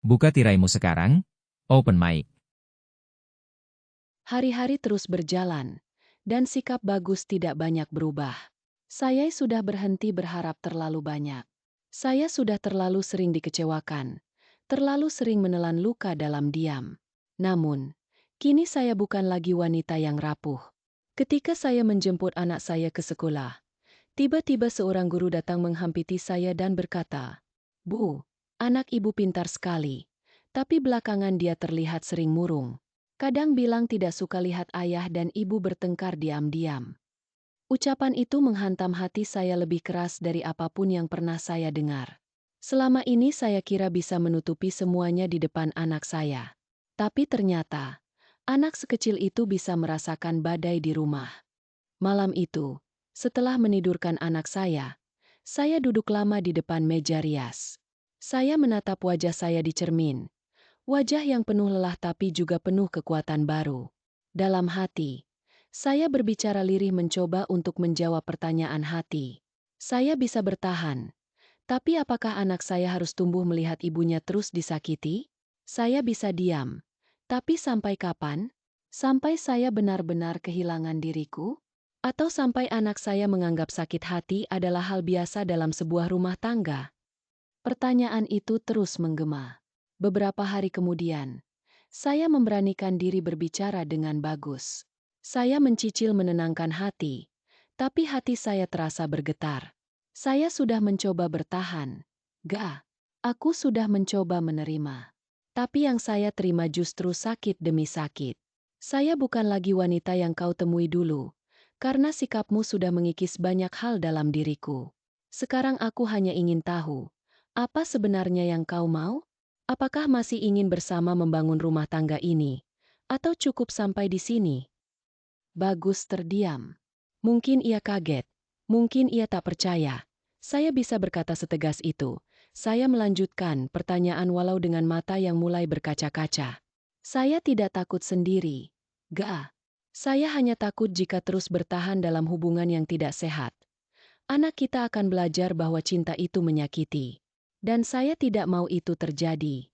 Buka tiraimu sekarang. Open mic. Hari-hari terus berjalan, dan sikap Bagus tidak banyak berubah. Saya sudah berhenti berharap terlalu banyak. Saya sudah terlalu sering dikecewakan, terlalu sering menelan luka dalam diam. Namun, kini saya bukan lagi wanita yang rapuh. Ketika saya menjemput anak saya ke sekolah, tiba-tiba seorang guru datang menghampiri saya dan berkata, "Bu, anak ibu pintar sekali, tapi belakangan dia terlihat sering murung. Kadang bilang tidak suka lihat ayah dan ibu bertengkar diam-diam." Ucapan itu menghantam hati saya lebih keras dari apapun yang pernah saya dengar. Selama ini saya kira bisa menutupi semuanya di depan anak saya. Tapi ternyata, anak sekecil itu bisa merasakan badai di rumah. Malam itu, setelah menidurkan anak saya duduk lama di depan meja rias. Saya menatap wajah saya di cermin. Wajah yang penuh lelah tapi juga penuh kekuatan baru. Dalam hati, saya berbicara lirih mencoba untuk menjawab pertanyaan hati. Saya bisa bertahan, tapi apakah anak saya harus tumbuh melihat ibunya terus disakiti? Saya bisa diam, tapi sampai kapan? Sampai saya benar-benar kehilangan diriku? Atau sampai anak saya menganggap sakit hati adalah hal biasa dalam sebuah rumah tangga? Pertanyaan itu terus menggema. Beberapa hari kemudian, saya memberanikan diri berbicara dengan Bagus. Saya mencicil menenangkan hati, tapi hati saya terasa bergetar. Saya sudah mencoba bertahan. Aku sudah mencoba menerima. Tapi yang saya terima justru sakit demi sakit. Saya bukan lagi wanita yang kau temui dulu, karena sikapmu sudah mengikis banyak hal dalam diriku. Sekarang aku hanya ingin tahu, apa sebenarnya yang kau mau? Apakah masih ingin bersama membangun rumah tangga ini? Atau cukup sampai di sini? Bagus terdiam. Mungkin ia kaget. Mungkin ia tak percaya. Saya bisa berkata setegas itu. Saya melanjutkan pertanyaan walau dengan mata yang mulai berkaca-kaca. Saya tidak takut sendiri. Saya hanya takut jika terus bertahan dalam hubungan yang tidak sehat. Anak kita akan belajar bahwa cinta itu menyakiti. Dan saya tidak mau itu terjadi.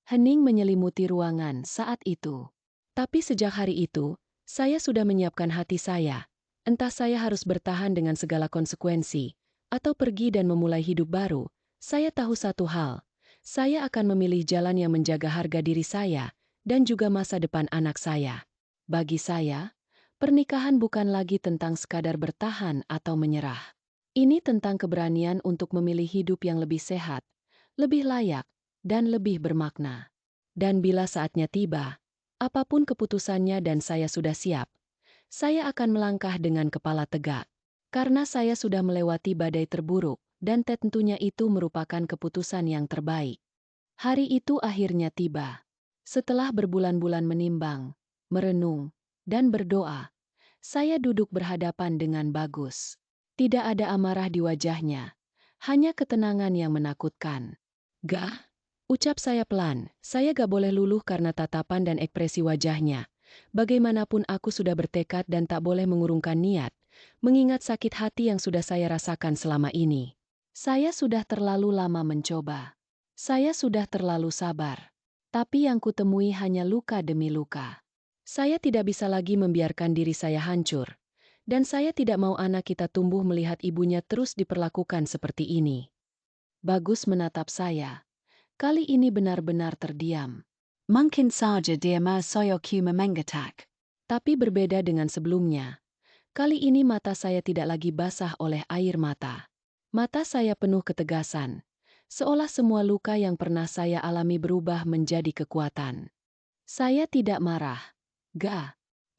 Hening menyelimuti ruangan saat itu. Tapi sejak hari itu, saya sudah menyiapkan hati saya. Entah saya harus bertahan dengan segala konsekuensi, atau pergi dan memulai hidup baru. Saya tahu satu hal. Saya akan memilih jalan yang menjaga harga diri saya, dan juga masa depan anak saya. Bagi saya, pernikahan bukan lagi tentang sekadar bertahan atau menyerah. Ini tentang keberanian untuk memilih hidup yang lebih sehat, lebih layak, dan lebih bermakna. Dan bila saatnya tiba, apapun keputusannya dan saya sudah siap, saya akan melangkah dengan kepala tegak. Karena saya sudah melewati badai terburuk, dan tentunya itu merupakan keputusan yang terbaik. Hari itu akhirnya tiba. Setelah berbulan-bulan menimbang, merenung, dan berdoa, saya duduk berhadapan dengan Bagus. Tidak ada amarah di wajahnya, hanya ketenangan yang menakutkan. Ucap saya pelan, saya gak boleh luluh karena tatapan dan ekspresi wajahnya. Bagaimanapun aku sudah bertekad dan tak boleh mengurungkan niat, mengingat sakit hati yang sudah saya rasakan selama ini. Saya sudah terlalu lama mencoba. Saya sudah terlalu sabar. Tapi yang kutemui hanya luka demi luka. Saya tidak bisa lagi membiarkan diri saya hancur. Dan saya tidak mau anak kita tumbuh melihat ibunya terus diperlakukan seperti ini. Bagus menatap saya. Kali ini benar-benar terdiam. Mungkin saja dia masih mengentak. Tapi berbeda dengan sebelumnya. Kali ini mata saya tidak lagi basah oleh air mata. Mata saya penuh ketegasan. Seolah semua luka yang pernah saya alami berubah menjadi kekuatan. Saya tidak marah.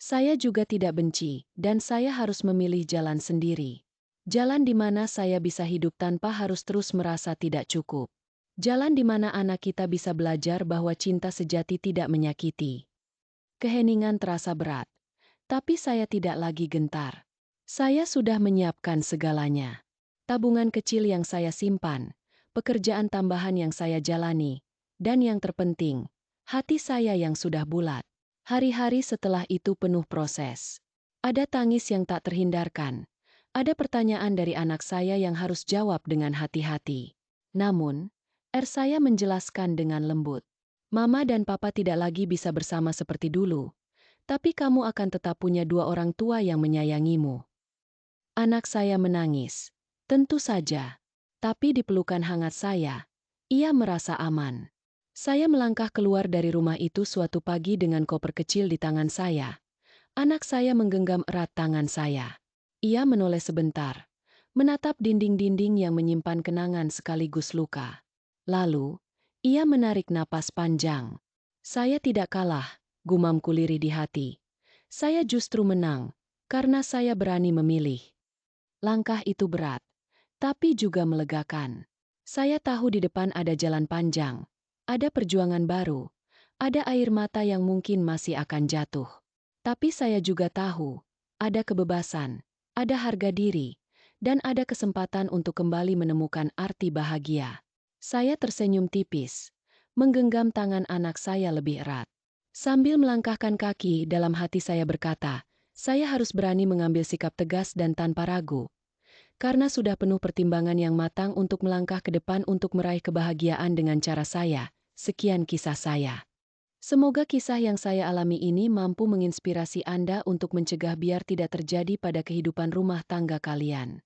Saya juga tidak benci, dan saya harus memilih jalan sendiri. Jalan di mana saya bisa hidup tanpa harus terus merasa tidak cukup. Jalan di mana anak kita bisa belajar bahwa cinta sejati tidak menyakiti. Keheningan terasa berat, tapi saya tidak lagi gentar. Saya sudah menyiapkan segalanya. Tabungan kecil yang saya simpan, pekerjaan tambahan yang saya jalani, dan yang terpenting, hati saya yang sudah bulat. Hari-hari setelah itu penuh proses. Ada tangis yang tak terhindarkan. Ada pertanyaan dari anak saya yang harus jawab dengan hati-hati. Namun, Saya menjelaskan dengan lembut. Mama dan papa tidak lagi bisa bersama seperti dulu, tapi kamu akan tetap punya dua orang tua yang menyayangimu. Anak saya menangis. Tentu saja. Tapi di pelukan hangat saya, ia merasa aman. Saya melangkah keluar dari rumah itu suatu pagi dengan koper kecil di tangan saya. Anak saya menggenggam erat tangan saya. Ia menoleh sebentar, menatap dinding-dinding yang menyimpan kenangan sekaligus luka. Lalu, ia menarik napas panjang. Saya tidak kalah, gumamku lirih di hati. Saya justru menang, karena saya berani memilih. Langkah itu berat, tapi juga melegakan. Saya tahu di depan ada jalan panjang, ada perjuangan baru, ada air mata yang mungkin masih akan jatuh. Tapi saya juga tahu, ada kebebasan, ada harga diri, dan ada kesempatan untuk kembali menemukan arti bahagia. Saya tersenyum tipis, menggenggam tangan anak saya lebih erat. Sambil melangkahkan kaki, dalam hati saya berkata, saya harus berani mengambil sikap tegas dan tanpa ragu, karena sudah penuh pertimbangan yang matang untuk melangkah ke depan untuk meraih kebahagiaan dengan cara saya. Sekian kisah saya. Semoga kisah yang saya alami ini mampu menginspirasi Anda untuk mencegah biar tidak terjadi pada kehidupan rumah tangga kalian.